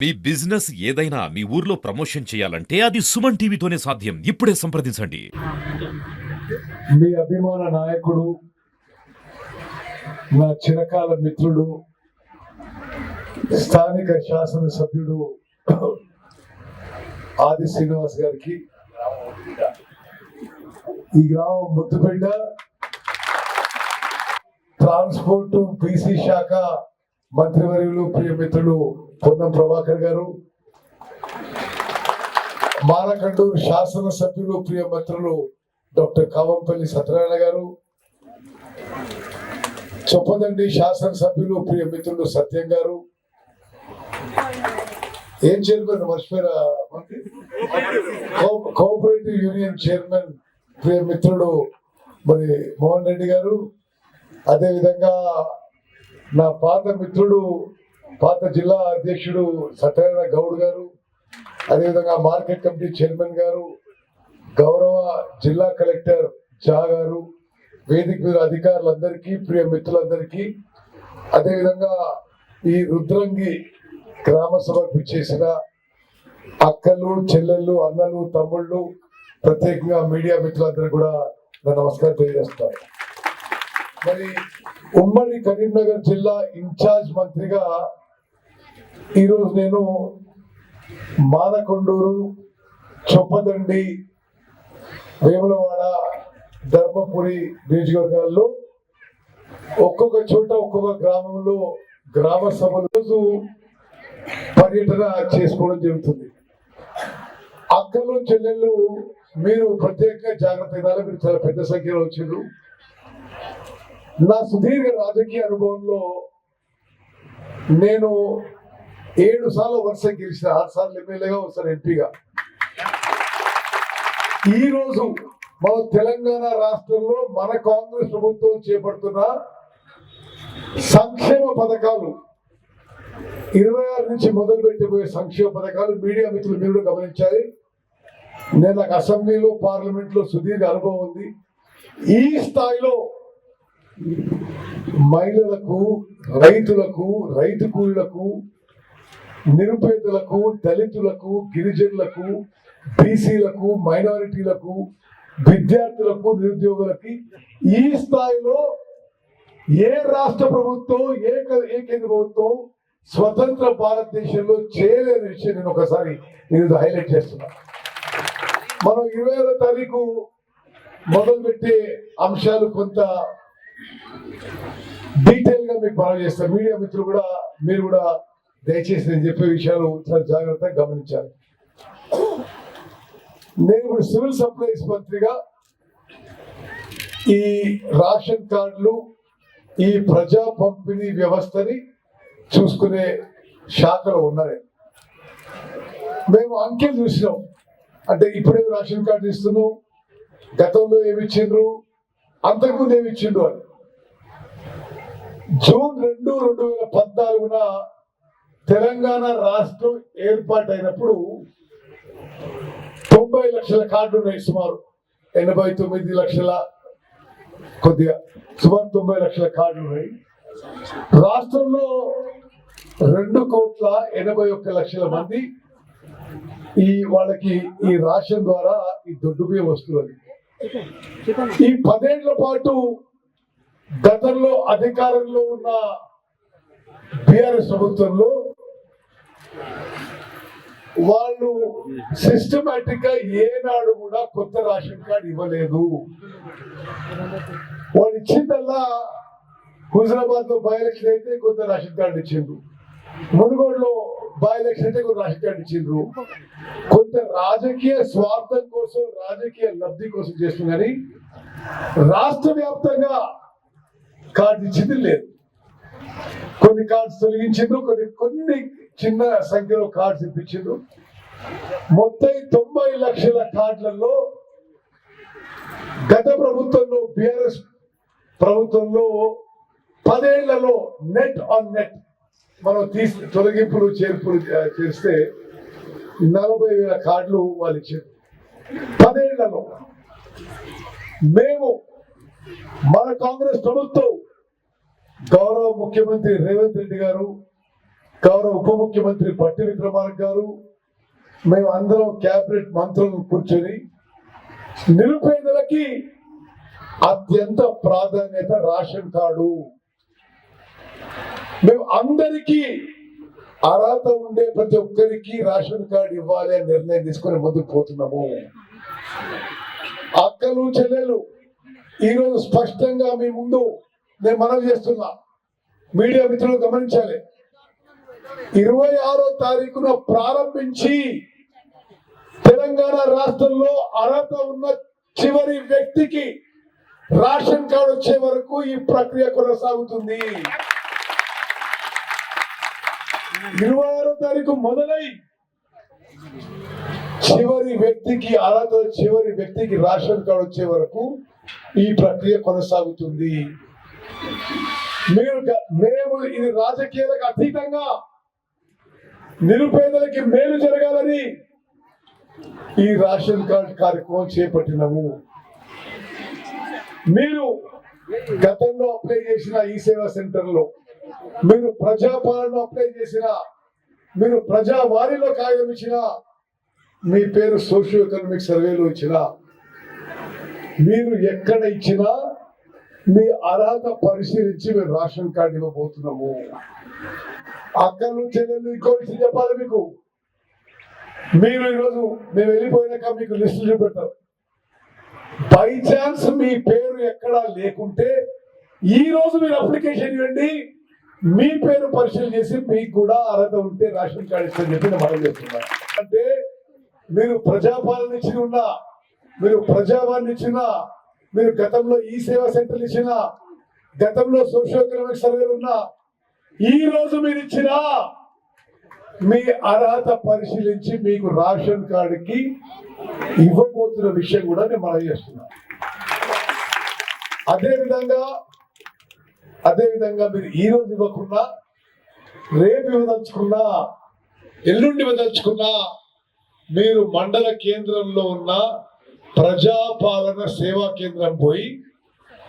మీ business ఏదైనా మీ ఊర్లో promotion చేయాలంటే అది సుమన్ టీవీతోనే సాధ్యం. ఇప్పుడే సంప్రదించండి. మీ అభిమాన నాయకుడు, నా చిరకాల మిత్రుడు, స్థానిక శాసనసభ్యుడు ఆది శ్రీనివాస్ గారికి, ఈ గ్రామం ముద్దుబిడ్డ, ట్రాన్స్పోర్ట్ బీసీ శాఖ మంత్రివర్యులు ప్రియమిత్రులు పొన్నం ప్రభాకర్ గారు, మానకండూరు శాసనసభ్యులు ప్రియమిత్రులు డాక్టర్ కావంపల్లి సత్యనారాయణ గారు, చొప్పదండి శాసనసభ్యులు ప్రియమిత్రులు సత్యం గారు, ఏం చైర్మన్ మర్చిపోయారా, కోఆపరేటివ్ యూనియన్ చైర్మన్ ప్రియమిత్రుడు మరి మోహన్ రెడ్డి గారు, అదేవిధంగా నా పాత మిత్రుడు పాత జిల్లా అధ్యక్షుడు సత్యనారాయణ గౌడ్ గారు, అదేవిధంగా మార్కెట్ కమిటీ చైర్మన్ గారు, గౌరవ జిల్లా కలెక్టర్ జా గారు, వేదిక మీద అధికారులందరికీ, ప్రియ మిత్రులందరికీ, అదేవిధంగా ఈ రుద్రంగి గ్రామ సభకు ఇచ్చేసిన అక్కలు, చెల్లెళ్ళు, అన్నలు, తమ్ముళ్ళు, ప్రత్యేకంగా మీడియా మిత్రులందరూ కూడా నా నమస్కారం తెలియజేస్తాను. మరి ఉమ్మడి కరీంనగర్ జిల్లా ఇన్ఛార్జ్ మంత్రిగా ఈరోజు నేను మానకొండూరు, చొప్పదండి, వేములవాడ, ధర్మపురి నియోజకవర్గాల్లో ఒక్కొక్క చోట ఒక్కొక్క గ్రామంలో గ్రామ సభలు పర్యటన చేసుకోవడం జరుగుతుంది. అక్కలు, చెల్లెళ్ళు మీరు ప్రత్యేకంగా జాగ్రత్త వినాలి. మీరు చాలా పెద్ద సంఖ్యలో వచ్చారు. నా సుదీర్ఘ రాజకీయ అనుభవంలో నేను 7 సార్లు వరుస గెలిచిన, 6 సార్లు ఎమ్మెల్యేగా, ఒకసారి ఎంపీగా. ఈ రోజు మన తెలంగాణ రాష్ట్రంలో మన కాంగ్రెస్ ప్రభుత్వం చేపడుతున్న సంక్షేమ పథకాలు 26 నుంచి మొదలు పెట్టిపోయే సంక్షేమ పథకాలు మీడియా మిత్రులు మీరు గమనించాలి. నేను నాకు అసెంబ్లీలో, పార్లమెంట్ లో సుదీర్ఘ అనుభవం ఉంది. ఈ స్థాయిలో మహిళలకు, రైతులకు, రైతు కూలీలకు, నిరుపేదలకు, దళితులకు, గిరిజనులకు, బీసీలకు, మైనారిటీలకు, విద్యార్థులకు, నిరుద్యోగులకి ఈ స్థాయిలో ఏ రాష్ట్ర ప్రభుత్వం, ఏ కేంద్ర ప్రభుత్వం స్వతంత్ర భారతదేశంలో చేయలేని విషయం నేను ఒకసారి హైలైట్ చేస్తున్నా. మనం 26వ తారీఖు మొదలుపెట్టే అంశాలు కొంత డీటెయిల్ గా మీకు బాగా చేస్తారు. మీడియా మిత్రులు కూడా, మీరు కూడా దయచేసి నేను చెప్పే విషయాలు చాలా జాగ్రత్తగా గమనించాలి. నేను ఇప్పుడు సివిల్ సప్లైస్ మంత్రిగా ఈ రేషన్ కార్డులు, ఈ ప్రజా పంపిణీ వ్యవస్థని చూసుకునే శాఖలో ఉన్నాయి. మేము అంకెలు చూసినాం. అంటే ఇప్పుడే రేషన్ కార్డు ఇస్తున్నాం, గతంలో ఏమి ఇచ్చిండ్రు, అంతకుముందు ఏమి ఇచ్చిండ్రు అని. జూన్ 2, 2014 తెలంగాణ రాష్ట్రం ఏర్పాటైనప్పుడు 90 లక్షల కార్డులు ఉన్నాయి. సుమారు 89 లక్షల, కొద్దిగా సుమారు 90 లక్షల కార్డులు ఉన్నాయి. రాష్ట్రంలో 2,81,00,000 మంది వాళ్ళకి ఈ రేషన్ ద్వారా ఈ దొడ్డు బియ్యం వస్తున్నది. ఈ 10 ఏళ్ల పాటు గతంలో అధికారంలో ఉన్న బీఆర్ఎస్ ప్రభుత్వంలో వాళ్ళు సిస్టమేటిక్ గా ఏనాడు కూడా కొత్త రేషన్ కార్డు ఇవ్వలేదు. వాళ్ళు ఇచ్చిందల్లా హుజరాబాద్ లో బై ఎలక్షన్ అయితే కొంత రేషన్ కార్డు ఇచ్చిండ్రు, మునుగోడులో బై ఎలక్షన్ అయితే కొంత రేషన్ కార్డు ఇచ్చిండ్రు. కొంత రాజకీయ స్వార్థం కోసం, రాజకీయ లబ్ధి కోసం చేస్తున్నారు. రాష్ట్ర వ్యాప్తంగా కార్డు ఇచ్చింది లేదు. కొన్ని కార్డ్స్ తొలగించిండ్రు, కొన్ని చిన్న సంఖ్యలో కార్డ్స్ ఇప్పించిండ్రు. మొత్తం 90 లక్షల కార్డులలో గత ప్రభుత్వంలో, బిఆర్ఎస్ ప్రభుత్వంలో 10 ఏళ్లలో నెట్ ఆన్ నెట్ మనం తొలగింపులు, చేర్పులు చేస్తే 40,000 కార్డులు వాళ్ళు ఇచ్చారు 10 ఏళ్లలో. మేము మన కాంగ్రెస్ ప్రభుత్వం, గౌరవ ముఖ్యమంత్రి రేవంత్ రెడ్డి గారు, గౌరవ ఉప ముఖ్యమంత్రి భట్టి విక్రమార్క గారు, మేము అందరం క్యాబినెట్ మంత్రులను కూర్చొని నిరుపేదలకి అత్యంత ప్రాధాన్యత రేషన్ కార్డు, మేము అందరికీ అర్హత ఉండే ప్రతి ఒక్కరికి రేషన్ కార్డు ఇవ్వాలి అని నిర్ణయం తీసుకొని ముందుకు పోతున్నాము. అక్కలు చెల్లెలు ఈరోజు స్పష్టంగా మీ ముందు నేను మనవి చేస్తున్నా, మీడియా మిత్రులు గమనించాలి. 26వ తారీఖున ప్రారంభించి తెలంగాణ రాష్ట్రంలో అర్హత ఉన్న చివరి వ్యక్తికి రేషన్ కార్డు వచ్చే వరకు ఈ ప్రక్రియ కొనసాగుతుంది. 26వ తారీఖు మొదలై చివరి వ్యక్తికి అర్హత చివరి వ్యక్తికి రేషన్ కార్డు వచ్చే వరకు ఈ ప్రక్రియ కొనసాగుతుంది. మేము ఇది రాజకీయాలకు అతీతంగా నిరుపేదలకి మేలు జరగాలని ఈ రేషన్ కార్డు కార్యక్రమం చేపట్టినాము. మీరు గతంలో అప్లై చేసిన ఈ సేవా సెంటర్ లో, మీరు ప్రజాపాలన అప్లై చేసిన, మీరు ప్రజావాణిలో కాగితం ఇచ్చిన, మీ పేరు సోషియో ఎకనామిక్ సర్వేలో ఇచ్చిన, మీరు ఎక్కడ ఇచ్చినా మీ అర్హత పరిశీలించి మేము రేషన్ కార్డు ఇవ్వబోతున్నాము. అక్కలు చెల్లెలు ఇంకో విషయం చెప్పాలి మీకు, మీరు ఈరోజు మేము వెళ్ళిపోయినాక మీకు లిస్టులు చూపెడతారు. బై ఛాన్స్ మీ పేరు ఎక్కడా లేకుంటే ఈ రోజు మీరు అప్లికేషన్ ఇవ్వండి, మీ పేరు పరిశీలన చేసి మీకు కూడా అర్హత ఉంటే రేషన్ కార్డు ఇస్తారని చెప్పి నేను మనం చేస్తున్నాను. అంటే మీరు ప్రజాపాలన ఇచ్చి ఉన్నా, మీరు ప్రజావాణి ఇచ్చిన, మీరు గతంలో ఈ సేవా సెంటర్లు ఇచ్చిన, గతంలో సోషియో ఎకనామిక్ సర్వేలు ఉన్నా, ఈ రోజు మీరు ఇచ్చిన మీ అర్హత పరిశీలించి మీకు రేషన్ కార్డుకి ఇవ్వబోతున్న విషయం కూడా నేను మనం చేస్తున్నా. అదేవిధంగా మీరు ఈ రోజు ఇవ్వకున్నా, రేపు ఇవ్వదలుచుకున్నా, ఎల్లుండి ఇవ్వదలుచుకున్నా, మీరు మండల కేంద్రంలో ఉన్న ప్రజాపాలన సేవా కేంద్రం పోయి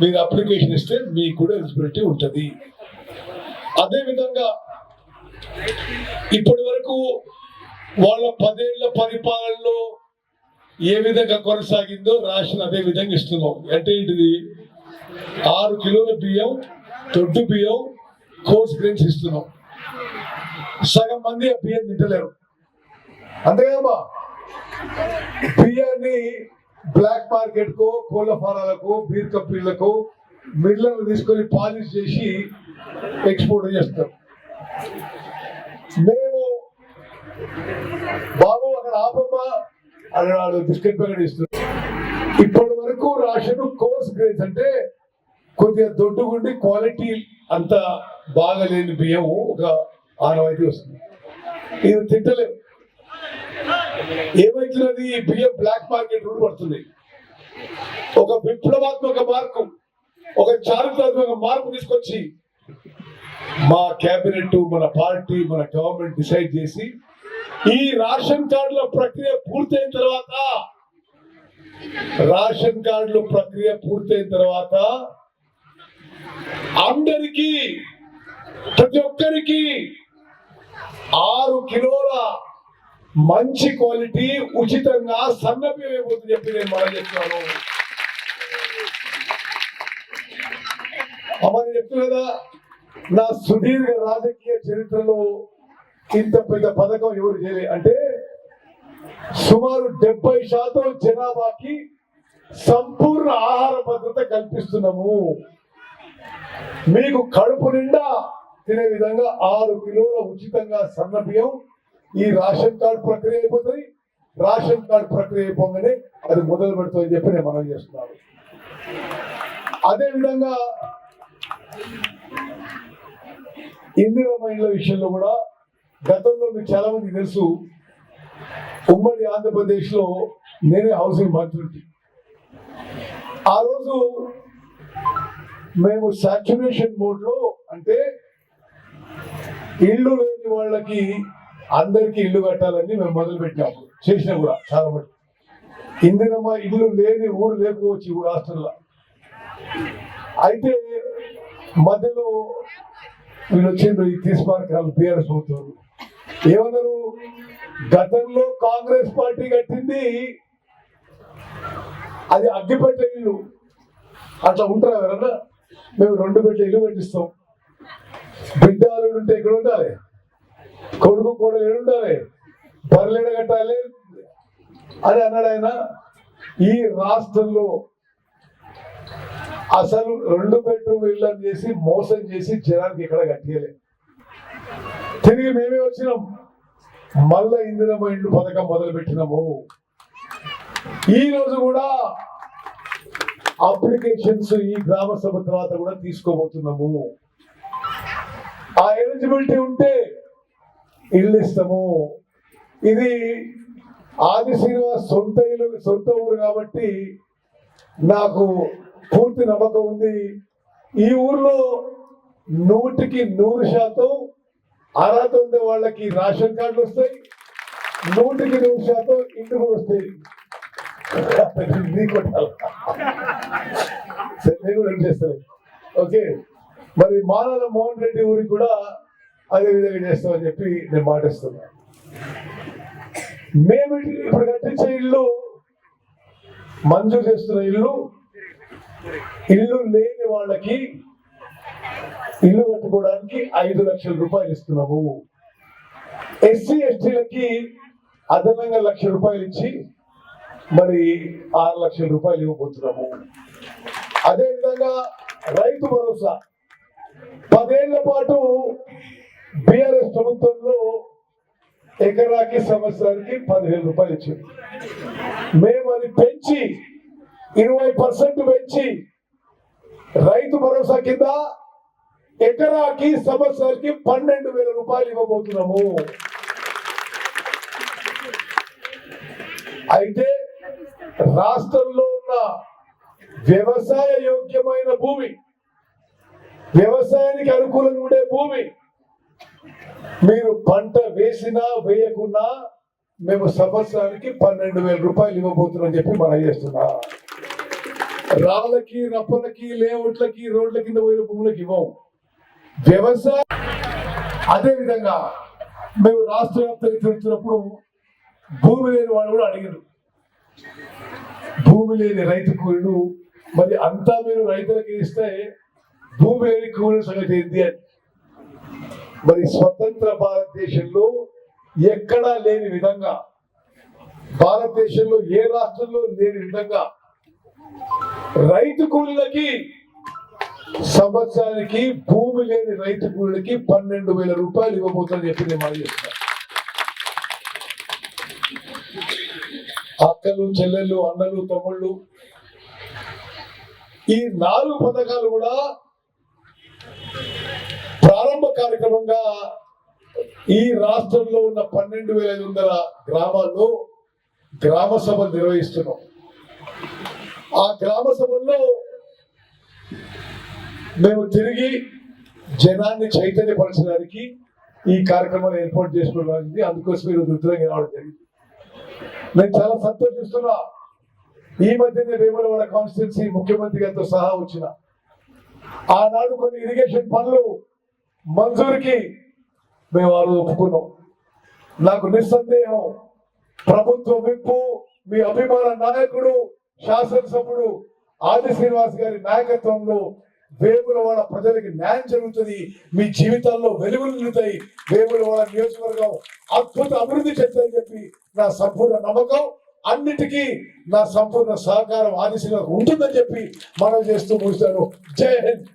మీరు అప్లికేషన్ ఇస్తే మీకు కూడా ఎలిజిబిలిటీ ఉంటుంది. అదేవిధంగా ఇప్పటి వరకు వాళ్ళ 10 ఏళ్ల పరిపాలనలో ఏ విధంగా కొనసాగిందో రేషన్ అదే విధంగా ఇస్తున్నాం. అంటే ఏంటిది, 6 కిలోల బియ్యం, దొడ్డు బియ్యం, కోర్స్ గ్రెయిన్స్ ఇస్తున్నాం. సగం మంది ఆ బియ్యం తింటలేరు. అంతేకాదమ్మా, బియ్యాన్ని బ్లాక్ మార్కెట్ కు, కోళ్ల ఫారాలకు, బీర్ కంపెనీలకు, మిల్లర్లు తీసుకొని పాలిష్ చేసి ఎక్స్పోర్ట్ చేస్తాం. మేము బాబు అక్కడ ఆపమ్మా అన్నాడు, బిస్కెట్ ప్యాకెట్ ఇస్తున్నాం. ఇప్పటి వరకు రేషన్ కోర్స్ గ్రేడ్స్ అంటే కొద్దిగా దొడ్డుగుండి క్వాలిటీ అంత బాగలేని బియ్యం ఒక 6 వస్తుంది. ఇది తింటలేము. ఏమైతున్నది, ఈ బియ్యం బ్లాక్ మార్కెట్ రూట్ పడుతుంది. ఒక విప్లవాత్మక మార్పు, ఒక చారిత్రాత్మక మార్పు తీసుకొచ్చి మా కేబినెట్, మన పార్టీ, మన గవర్నమెంట్ డిసైడ్ చేసి ఈ రేషన్ కార్డుల ప్రక్రియ పూర్తయిన తర్వాత అందరికీ, ప్రతి ఒక్కరికి 6 కిలోల మంచి క్వాలిటీ ఉచితంగా సన్నబియ్యం అయిపోతుంది చెప్పి నేను మనం చెప్తున్నాను. అమ్మని చెప్తున్నా కదా, నా సుదీర్ఘ రాజకీయ చరిత్రలో ఇంత పెద్ద పథకం ఎవరు చేయలే. అంటే సుమారు 70% జనాభాకి సంపూర్ణ ఆహార భద్రత కల్పిస్తున్నాము. మీకు కడుపు నిండా తినే విధంగా 6 కిలోల ఉచితంగా సన్న బియ్యం ఈ రేషన్ కార్డు ప్రక్రియ అయిపోతుంది. రేషన్ కార్డు ప్రక్రియ అయిపోగానే అది మొదలు పెడుతుందని చెప్పి నేను మనం చేస్తున్నాను. అదేవిధంగా ఇందిరా మహిళల విషయంలో కూడా గతంలో మీకు చాలా మందికి తెలుసు, ఉమ్మడి ఆంధ్రప్రదేశ్ లో నేనే హౌసింగ్ మంత్రి. ఆ రోజు మేము సాచ్యురేషన్ మోడ్ లో, అంటే ఇల్లు లేని వాళ్ళకి అందరికీ ఇల్లు కట్టాలని మేము మొదలు పెట్టాము. చేసినా కూడా చాలా మటుకు ఇందిరమ్మ ఇల్లు లేని ఊరు లేకపోవచ్చు ఈ రాష్ట్రంలో. అయితే మధ్యలో వీళ్ళు వచ్చిండ్రు ఈ తీసుకురాలు బీఆర్ఎస్ ప్రభుత్వం ఏమన్నారు, గతంలో కాంగ్రెస్ పార్టీ కట్టింది అది అగ్గిపెట్టే ఇల్లు, అట్లా ఉంటారు ఎవరన్నా, మేము 2 పెట్టే ఇల్లు కట్టిస్తాం, బిడ్డ అల్లుడు ఉంటే ఎక్కడ ఉండాలి, కొడుకు కోడలు ఏడు ఉండాలి, బర్రెడ కట్టాలి అని అన్నాడు ఆయన. ఈ రాష్ట్రంలో అసలు 2 బెడ్రూమ్ ఇళ్ళని చేసి మోసం చేసి జనానికి ఎక్కడ కట్టియలే. తిరిగి మేమే వచ్చినాం, మళ్ళా ఇందిరమ్మ ఇండ్లు పథకం మొదలు పెట్టినాము. ఈ రోజు కూడా అప్లికేషన్స్ ఈ గ్రామ సభ తర్వాత కూడా తీసుకోబోతున్నాము. ఆ ఎలిజిబిలిటీ ఉంటే ఇల్లు ఇస్తాము. ఇది ఆది శ్రీనివాస్ సొంత ఊరు కాబట్టి నాకు పూర్తి నమ్మకం ఉంది. ఈ ఊర్లో 100% అర్హత ఉండే వాళ్ళకి రేషన్ కార్డులు వస్తాయి, 100% ఇంటికి వస్తాయి. చేస్తాను. ఓకే, మరి మానవ మోహన్ రెడ్డి ఊరికి కూడా అదే విధంగా చేస్తామని చెప్పి నేను మాటిస్తున్నా. మేము ఇప్పుడు కట్టించే ఇల్లు, మంజూరు చేస్తున్న ఇల్లు లేని వాళ్ళకి ఇల్లు కట్టుకోవడానికి 5 లక్షల రూపాయలు ఇస్తున్నాము. ఎస్సీ ఎస్టీలకి అదనంగా 1 లక్ష రూపాయలు ఇచ్చి మరి 6 లక్షల రూపాయలు ఇవ్వబోతున్నాము. అదేవిధంగా రైతు భరోసా 10 ఏళ్ల పాటు బీఆర్ఎస్ ప్రభుత్వంలో ఎకరాకి సంవత్సరానికి 10,000 రూపాయలు ఇచ్చింది. మేము అది పెంచి 20% పెంచి రైతు భరోసా కింద ఎకరాకి సంవత్సరానికి 12,000 రూపాయలు ఇవ్వబోతున్నాము. అయితే రాష్ట్రంలో ఉన్న వ్యవసాయ యోగ్యమైన భూమి, వ్యవసాయానికి అనుకూలంగా ఉండే భూమి మీరు పంట వేసినా వేయకున్నా మేము సంవత్సరానికి 12,000 రూపాయలు ఇవ్వబోతున్నాం చెప్పి మనం చేస్తున్నా. రాళ్ళకి రప్పలకి లేఅవుట్లకి రోడ్ల కింద పోయిన భూములకి ఇవ్వం. వ్యవసాయం అదే విధంగా మేము రాష్ట్ర వ్యాప్తంగా తిరుగుతున్నప్పుడు భూమి లేని వాళ్ళు కూడా అడిగారు, భూమి లేని రైతు కూలీలు మరి అంతా మీరు రైతులకి ఇస్తే భూమి లేని కూలీల సంగతి ఏంటి అని. మరి స్వతంత్ర భారతదేశంలో ఎక్కడా లేని విధంగా, భారతదేశంలో ఏ రాష్ట్రంలో లేని విధంగా రైతు కూలీలకి సంవత్సరానికి భూమి లేని రైతు కూలీలకి 12,000 రూపాయలు ఇవ్వబోతుందని చెప్పి నేను మాట చేస్తున్నా. అక్కలు, చెల్లెళ్ళు, అన్నలు, తమ్ముళ్ళు, ఈ 4 పథకాలు కూడా ప్రారంభ కార్యక్రమంగా ఈ రాష్ట్రంలో ఉన్న 12,500 గ్రామాల్లో గ్రామ సభలు నిర్వహిస్తున్నాం. ఆ గ్రామ సభల్లో మేము తిరిగి జనాన్ని చైతన్యపరచడానికి ఈ కార్యక్రమాన్ని ఏర్పాటు చేసుకోవడానికి అందుకోసం మీరు రుద్రంగా రావడం జరిగింది. నేను చాలా సంతోషిస్తున్నా. ఈ మధ్యనే వేములవాడ కాన్స్టిట్యున్సీ ముఖ్యమంత్రి గారితో సహా వచ్చిన ఆనాడు కొన్ని ఇరిగేషన్ పనులు మంజూరుకి మేము ఆ రోజు ఒప్పుకున్నాం. నాకు నిస్సందేహం ప్రభుత్వ విప్పు, మీ అభిమాన నాయకుడు, శాసనసభ్యుడు ఆది శ్రీనివాస్ గారి నాయకత్వంలో వేములవాడ ప్రజలకి న్యాయం జరుగుతుంది, మీ జీవితాల్లో వెలుగులు నిలుతాయి, వేములవాడ నియోజకవర్గం అద్భుత అభివృద్ధి చెందని చెప్పి నా సంపూర్ణ నమ్మకం. అన్నిటికీ నా సంపూర్ణ సహకారం ఆది శ్రీనివాస్ ఉంటుందని చెప్పి మనం చేస్తూ ముగిస్తాను. జై హింద్.